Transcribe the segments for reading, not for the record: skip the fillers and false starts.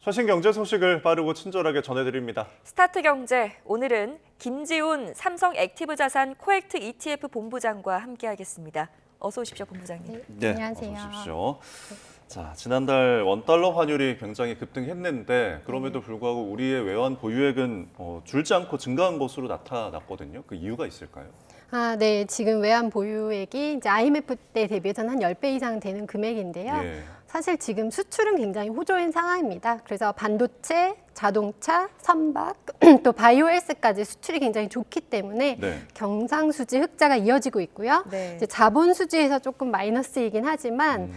최신 경제 소식을 빠르고 친절하게 전해드립니다. 스타트 경제, 오늘은 김지훈 삼성 액티브 자산 코액트 ETF 본부장과 함께하겠습니다. 어서 오십시오, 본부장님. 네, 안녕하세요. 어서 오십시오. 자, 지난달 원달러 환율이 굉장히 급등했는데 그럼에도 불구하고 우리의 외환 보유액은 줄지 않고 증가한 것으로 나타났거든요. 그 이유가 있을까요? 네. 지금 외환 보유액이 이제 IMF 때 대비해서는 한 10배 이상 되는 금액인데요. 예. 사실 지금 수출은 굉장히 호조인 상황입니다. 그래서 반도체, 자동차, 선박, 또 바이오헬스까지 수출이 굉장히 좋기 때문에 네. 경상수지 흑자가 이어지고 있고요. 네. 이제 자본수지에서 조금 마이너스이긴 하지만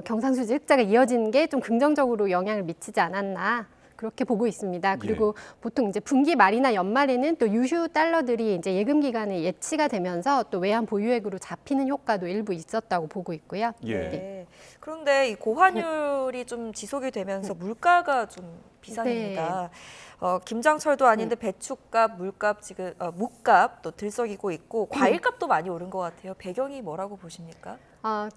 경상수지 흑자가 이어지는 게 좀 긍정적으로 영향을 미치지 않았나. 그렇게 보고 있습니다. 그리고 보통 이제 분기 말이나 연말에는 또 유휴 달러들이 이제 예금 기간에 예치가 되면서 또 외환 보유액으로 잡히는 효과도 일부 있었다고 보고 있고요. 예. 네. 그런데 이 고환율이 좀 지속이 되면서 물가가 좀 비상입니다. 김장철도 아닌데 배추값, 물값 지금 묵값 또 들썩이고 있고 과일값도 많이 오른 것 같아요. 배경이 뭐라고 보십니까?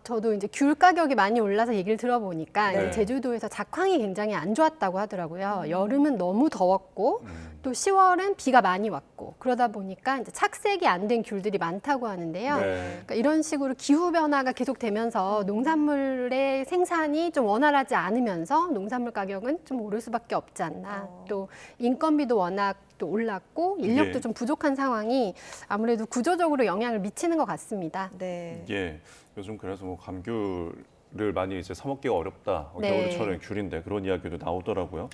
저도 이제 귤 가격이 많이 올라서 얘기를 들어보니까 네. 이제 제주도에서 작황이 굉장히 안 좋았다고 하더라고요. 여름은 너무 더웠고 또 10월은 비가 많이 왔고 그러다 보니까 이제 착색이 안 된 귤들이 많다고 하는데요. 네. 그러니까 이런 식으로 기후 변화가 계속되면서 농산물의 생산이 좀 원활하지 않으면서 농산물 가격은 좀 오를 수밖에 없지 않나. 또 인건비도 워낙 또 올랐고 인력도 예. 좀 부족한 상황이 아무래도 구조적으로 영향을 미치는 것 같습니다. 네. 예. 요즘 그래서 뭐 감귤을 많이 이제 사 먹기가 어렵다. 네. 겨울철엔 귤인데 그런 이야기도 나오더라고요.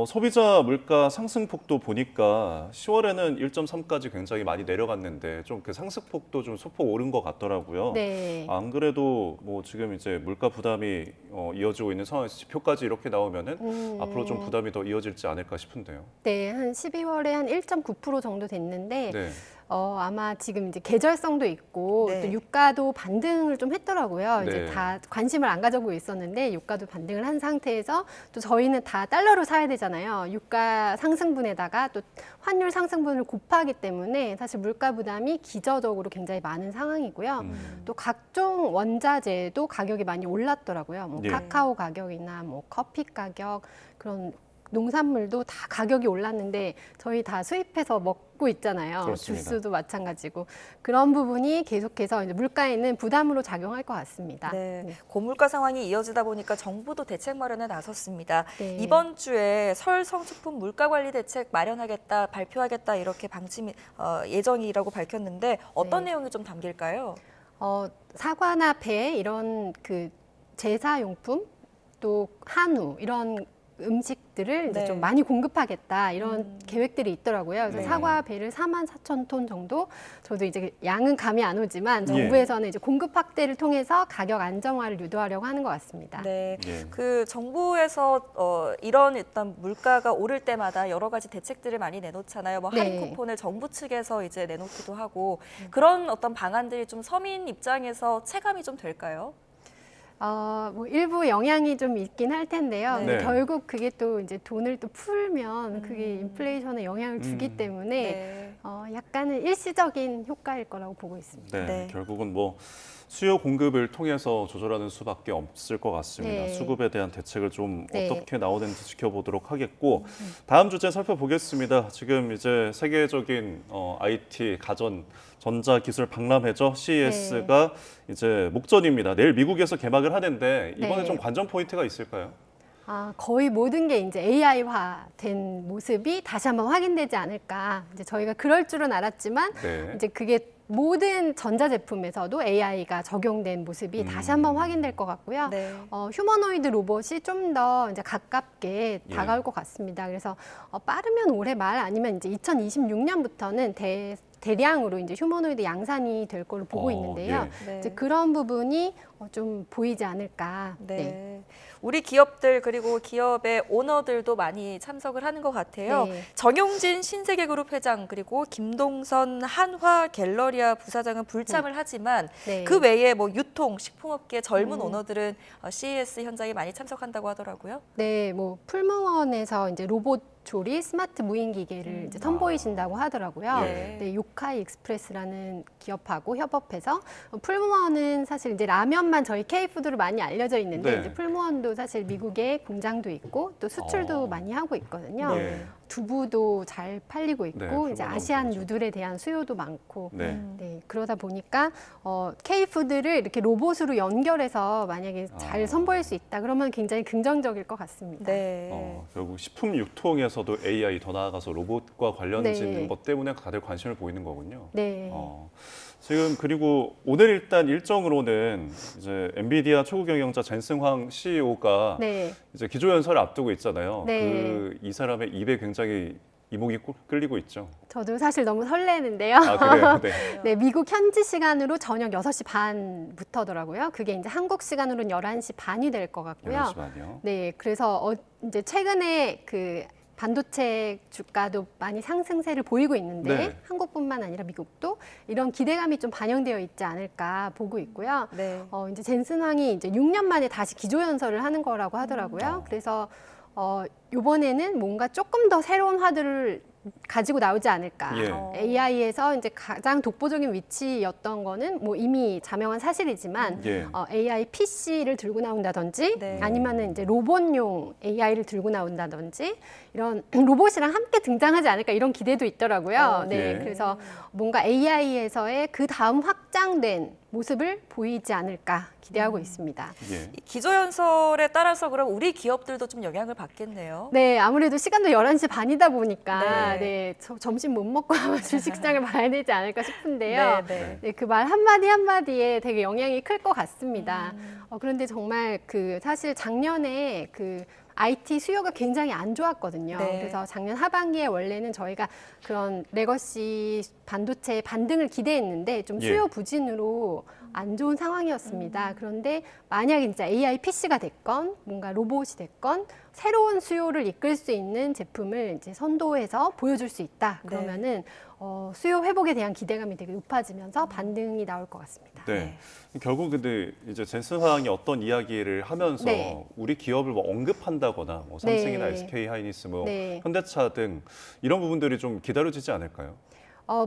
소비자 물가 상승폭도 보니까 10월에는 1.3까지 굉장히 많이 내려갔는데 좀 그 상승폭도 좀 소폭 오른 것 같더라고요. 네. 안 그래도 뭐 지금 이제 물가 부담이 이어지고 있는 상황에서 지표까지 이렇게 나오면은 앞으로 좀 부담이 더 이어질지 않을까 싶은데요. 네, 한 12월에 한 1.9% 정도 됐는데 네. 아마 지금 이제 계절성도 있고 네. 또 유가도 반등을 좀 했더라고요. 이제 네. 다 관심을 안 가지고 있었는데 유가도 반등을 한 상태에서 또 저희는 다 달러로 사야 되잖아요. 유가 상승분에다가 또 환율 상승분을 곱하기 때문에 사실 물가 부담이 기저적으로 굉장히 많은 상황이고요. 또 각종 원자재도 가격이 많이 올랐더라고요. 뭐 예. 카카오 가격이나 뭐 커피 가격 그런 농산물도 다 가격이 올랐는데 저희 다 수입해서 먹고 있잖아요. 그렇습니다. 주스도 마찬가지고 그런 부분이 계속해서 이제 물가에는 부담으로 작용할 것 같습니다. 네. 고물가 상황이 이어지다 보니까 정부도 대책 마련에 나섰습니다. 네. 이번 주에 설 성수품 물가 관리 대책 마련하겠다, 발표하겠다 이렇게 방침 예정이라고 밝혔는데 어떤 네. 내용이 좀 담길까요? 사과나 배 이런 그 제사용품 또 한우 이런 음식들을 이제 네. 좀 많이 공급하겠다 이런 계획들이 있더라고요. 그래서 네. 사과 배를 44,000톤 정도 저도 이제 양은 감이 안 오지만 정부에서는 이제 공급 확대를 통해서 가격 안정화를 유도하려고 하는 것 같습니다. 네. 예. 그 정부에서 이런 일단 물가가 오를 때마다 여러 가지 대책들을 많이 내놓잖아요. 뭐 할인 네. 쿠폰을 정부 측에서 이제 내놓기도 하고 그런 어떤 방안들이 좀 서민 입장에서 체감이 좀 될까요? 뭐 일부 영향이 좀 있긴 할 텐데요. 네. 근데 결국 그게 또 이제 돈을 또 풀면 그게 인플레이션에 영향을 주기 때문에 네. 약간은 일시적인 효과일 거라고 보고 있습니다. 네, 네. 결국은 뭐 수요 공급을 통해서 조절하는 수밖에 없을 것 같습니다. 네. 수급에 대한 대책을 좀 네. 어떻게 나오는지 지켜보도록 하겠고 다음 주제 살펴보겠습니다. 지금 이제 세계적인 IT, 가전, 전자기술 박람회죠. CES가 이제 목전입니다. 내일 미국에서 개막을 하는데 이번에 네. 좀 관전 포인트가 있을까요? 거의 모든 게 이제 AI화 된 모습이 다시 한번 확인되지 않을까. 이제 저희가 그럴 줄은 알았지만 네. 이제 그게 모든 전자제품에서도 AI가 적용된 모습이 다시 한번 확인될 것 같고요. 네. 휴머노이드 로봇이 좀 더 이제 가깝게 예. 다가올 것 같습니다. 그래서 빠르면 올해 말 아니면 이제 2026년부터는 대량으로 이제 휴머노이드 양산이 될 걸로 보고 있는데요. 예. 네. 이제 그런 부분이 좀 보이지 않을까. 네. 우리 기업들 그리고 기업의 오너들도 많이 참석을 하는 것 같아요. 네. 정용진 신세계그룹 회장 그리고 김동선 한화 갤러리아 부사장은 불참을 하지만 네. 그 외에 뭐 유통, 식품업계 젊은 오너들은 CES 현장에 많이 참석한다고 하더라고요. 네, 뭐 풀무원에서 이제 로봇 조리 스마트 무인 기계를 이제 선보이신다고 하더라고요. 예. 네, 요카이 익스프레스라는 기업하고 협업해서 풀무원은 사실 이제 라면만 저희 K푸드로 많이 알려져 있는데 네. 이제 풀무원도 사실 미국에 공장도 있고 또 수출도 많이 하고 있거든요. 네. 두부도 잘 팔리고 있고 네, 이제 풀무원 아시안 두부죠. 누들에 대한 수요도 많고 네. 네, 그러다 보니까 K푸드를 이렇게 로봇으로 연결해서 만약에 잘 선보일 수 있다 그러면 굉장히 긍정적일 것 같습니다. 네. 결국 식품 유통에서도 AI 더 나아가서 로봇과 관련짓는 네. 것 때문에 다들 관심을 보이는 거군요. 네. 지금 그리고 오늘 일단 일정으로는 이제 엔비디아 최고 경영자 젠슨 황 CEO가 네. 이제 기조연설을 앞두고 있잖아요. 네. 이 사람의 입에 굉장히 이목이 끌리고 있죠. 저도 사실 너무 설레는데요. 아, 그래요? 네. 네, 미국 현지 시간으로 저녁 6시 반부터더라고요. 그게 이제 한국 시간으로는 11시 반이 될 것 같고요. 잠시만요. 네, 그래서 이제 최근에 그 반도체 주가도 많이 상승세를 보이고 있는데 네. 한국뿐만 아니라 미국도 이런 기대감이 좀 반영되어 있지 않을까 보고 있고요. 네. 이제 젠슨 황이 이제 6년 만에 다시 기조연설을 하는 거라고 하더라고요. 그래서 이번에는 뭔가 조금 더 새로운 화두를 가지고 나오지 않을까. 예. AI에서 이제 가장 독보적인 위치였던 거는 뭐 이미 자명한 사실이지만 예. AI PC를 들고 나온다든지 네. 아니면은 이제 로봇용 AI를 들고 나온다든지 이런 로봇이랑 함께 등장하지 않을까 이런 기대도 있더라고요. 네, 예. 그래서 뭔가 AI에서의 그 다음 확장된 모습을 보이지 않을까 기대하고 있습니다. 예. 이 기조연설에 따라서 그럼 우리 기업들도 좀 영향을 받겠네요. 네, 아무래도 시간도 11시 반이다 보니까 네. 네, 점심 못 먹고 아마 주식시장을 봐야 되지 않을까 싶은데요. 네. 네, 그 말 한마디 한마디에 되게 영향이 클 것 같습니다. 그런데 정말 그 사실 작년에 그 IT 수요가 굉장히 안 좋았거든요. 네. 그래서 작년 하반기에 원래는 저희가 그런 레거시 반도체 반등을 기대했는데 좀 수요 예. 부진으로 안 좋은 상황이었습니다. 그런데 만약에 진짜 AI PC가 됐건 뭔가 로봇이 됐건 새로운 수요를 이끌 수 있는 제품을 이제 선도해서 보여줄 수 있다. 네. 그러면은 수요 회복에 대한 기대감이 되게 높아지면서 반등이 나올 것 같습니다. 네. 결국 근데 이제 젠슨 황이 어떤 이야기를 하면서 네. 우리 기업을 뭐 언급한다거나 뭐 삼성이나 네. SK 하이닉스 뭐 네. 현대차 등 이런 부분들이 좀 기다려지지 않을까요?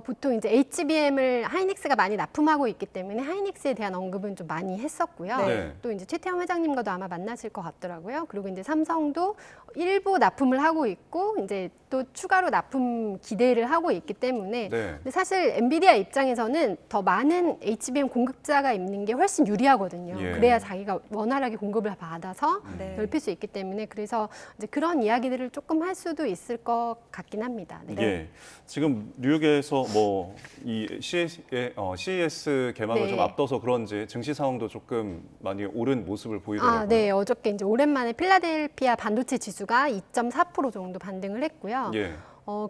보통 이제 HBM을 하이닉스가 많이 납품하고 있기 때문에 하이닉스에 대한 언급은 좀 많이 했었고요. 네. 또 이제 최태원 회장님과도 아마 만나실 것 같더라고요. 그리고 이제 삼성도 일부 납품을 하고 있고 이제 또 추가로 납품 기대를 하고 있기 때문에 네. 근데 사실 엔비디아 입장에서는 더 많은 HBM 공급자가 있는 게 훨씬 유리하거든요. 예. 그래야 자기가 원활하게 공급을 받아서 네. 넓힐 수 있기 때문에 그래서 이제 그런 이야기들을 조금 할 수도 있을 것 같긴 합니다. 네. 예. 지금 뉴욕에서 뭐 이 CES 개막을 네. 좀 앞둬서 그런지 증시 상황도 조금 많이 오른 모습을 보이더라고요. 네. 어저께 이제 오랜만에 필라델피아 반도체 지수가 2.4% 정도 반등을 했고요. 예.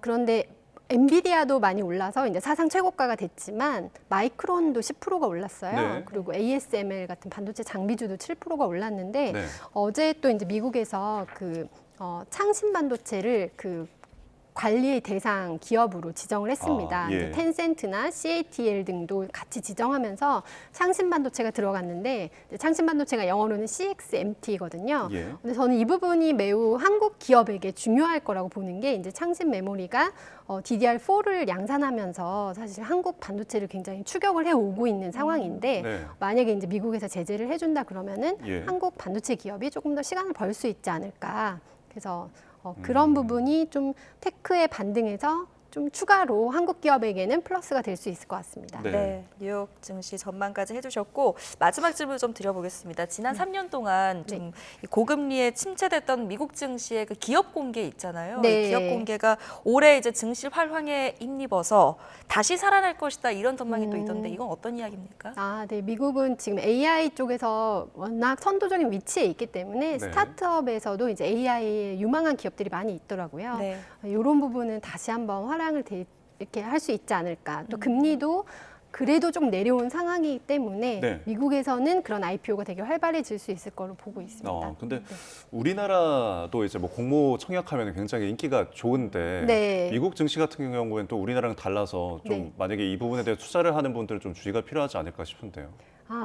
그런데 엔비디아도 많이 올라서 이제 사상 최고가가 됐지만 마이크론도 10%가 올랐어요. 네. 그리고 ASML 같은 반도체 장비주도 7%가 올랐는데 네. 어제 또 이제 미국에서 그 창신 반도체를 그 관리의 대상 기업으로 지정을 했습니다. 예. 이제 텐센트나 CATL 등도 같이 지정하면서 창신 반도체가 들어갔는데 이제 창신 반도체가 영어로는 CXMT거든요. 예. 근데 저는 이 부분이 매우 한국 기업에게 중요할 거라고 보는 게 이제 창신 메모리가 DDR4를 양산하면서 사실 한국 반도체를 굉장히 추격을 해오고 있는 상황인데 네. 만약에 이제 미국에서 제재를 해준다 그러면은 예. 한국 반도체 기업이 조금 더 시간을 벌 수 있지 않을까. 그래서 그런 부분이 좀 테크의 반등에서 좀 추가로 한국 기업에게는 플러스가 될 수 있을 것 같습니다. 네. 네, 뉴욕 증시 전망까지 해주셨고 마지막 질문 좀 드려보겠습니다. 지난 3년 동안 좀 이 고금리에 침체됐던 미국 증시의 그 기업 공개 있잖아요. 네. 이 기업 공개가 올해 이제 증시 활황에 힘입어서 다시 살아날 것이다 이런 전망이 또 있던데 이건 어떤 이야기입니까? 네. 미국은 지금 AI 쪽에서 워낙 선도적인 위치에 있기 때문에 네. 스타트업에서도 이제 AI에 유망한 기업들이 많이 있더라고요. 네. 이런 부분은 다시 한번 화랑을 이렇게 할 수 있지 않을까. 또 금리도 그래도 좀 내려온 상황이기 때문에 네. 미국에서는 그런 IPO가 되게 활발해질 수 있을 거로 보고 있습니다. 근데 네. 우리나라도 이제 뭐 공모 청약하면 굉장히 인기가 좋은데 네. 미국 증시 같은 경우에는 또 우리나라랑 달라서 좀 네. 만약에 이 부분에 대해 투자를 하는 분들은 좀 주의가 필요하지 않을까 싶은데요.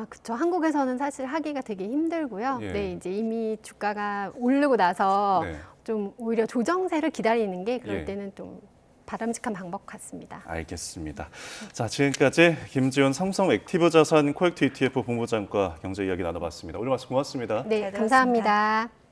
그렇죠. 한국에서는 사실 하기가 되게 힘들고요. 예. 네, 이제 이미 주가가 오르고 나서 네. 좀 오히려 조정세를 기다리는 게 그럴 예. 때는 좀 바람직한 방법 같습니다. 알겠습니다. 자, 지금까지 김지훈 삼성 액티브 자산 코액트 ETF 본부장과 경제 이야기 나눠봤습니다. 오늘 말씀 고맙습니다. 네, 잘 들었습니다. 감사합니다.